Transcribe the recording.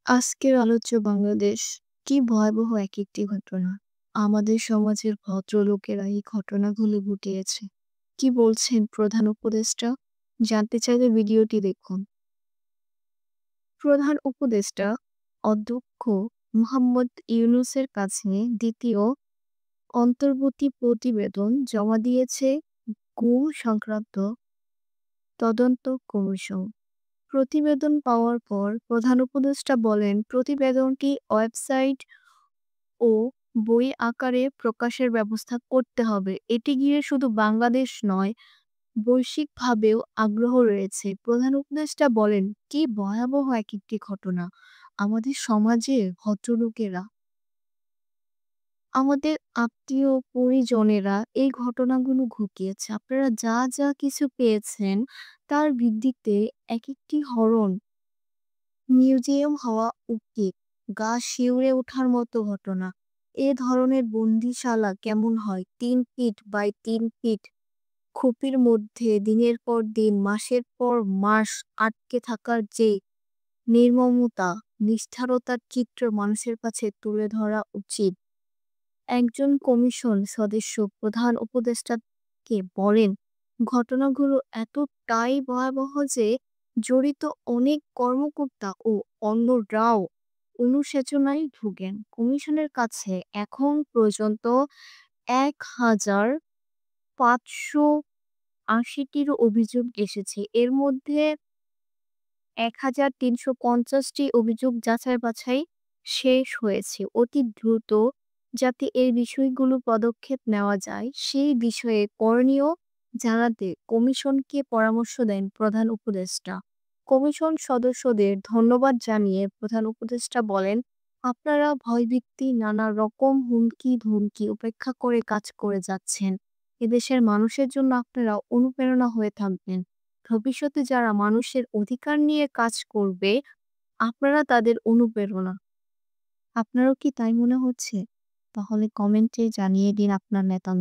আজকের আলোচ্য বাংলাদেশ কি ভয়াবহ এক-একটি ঘটনা। আমাদের সমাজের ভদ্রলোকেরা এই ঘটনাগুলো ঘটিয়েছে। কি বলছেন প্রধান উপদেষ্টা? জানতে চাইলে ভিডিওটি দেখুন। প্রধান উপদেষ্টা অধ্যক্ষ মোহাম্মদ ইউনূসের কাছে দ্বিতীয় অন্তর্বর্তী প্রতিবেদন জমা দিয়েছে গুম সংক্রান্ত তদন্ত কমিশন। প্রতিবেদন পাওয়ার পর প্রধান উপদেষ্টা বলেন, প্রতিবেদনটি ওয়েবসাইট ও বই আকারে প্রকাশের ব্যবস্থা করতে হবে। এটি ঘিরে শুধু বাংলাদেশ নয়, বৈশ্বিকভাবেও আগ্রহ রয়েছে। প্রধান উপদেষ্টা বলেন, কি ভয়াবহ এক-একটি ঘটনা। আমাদের সমাজের ভদ্রলোকেরা, আমাদের আত্মীয় পরিজনেরা এই ঘটনাগুলো ঘটিয়েছে। আপনারা যা, যা কিছু পেয়েছেন তার ভিত্তিতে একেকটি হরণ মিউজিয়াম হওয়া উচিত। গা শিউরে ওঠার মতো ঘটনা। এ ধরনের বন্দিশালা কেমন হয়? ৩ ফিট বাই ৩ ফিট খুপির মধ্যে দিনের পর দিন, মাসের পর মাস আটকে থাকার যে নির্মমতা, নিষ্ঠুরতার চিত্র মানুষের কাছে তুলে ধরা উচিত। একজন কমিশন সদস্য প্রধান উপদেষ্টাকে বলেন, ঘটনাগুলো এতটাই ভয়াবহ যে জড়িত অনেক কর্মকর্তা ও অন্যরাও অনুশোচনায় ভোগেন। কমিশনের কাছে এখন পর্যন্ত ১,৫৮০টির অভিযোগ এসেছে। এর মধ্যে ১,৩৫০টি অভিযোগ যাচাই-বাছাই শেষ হয়েছে। অতি দ্রুত যাতে এই বিষয়গুলো পদক্ষেপ নেওয়া যায়, সেই বিষয়ে করণীয় জানাতে কমিশনকে পরামর্শ দেন প্রধান উপদেষ্টা। কমিশন সদস্যদের ধন্যবাদ জানিয়ে প্রধান উপদেষ্টা বলেন, আপনারা ভয়ভীতি, নানা রকম হুমকি-ধমকি উপেক্ষা করে কাজ করে যাচ্ছেন। এদেশের মানুষের জন্য আপনারা অনুপ্রেরণা হয়ে থাকবেন। ভবিষ্যতে যারা মানুষের অধিকার নিয়ে কাজ করবে, আপনারা তাদের অনুপ্রেরণা। আপনারও কি তাই মনে হচ্ছে? তাহলে কমেন্টে জানিয়ে দিন আপনার নেতার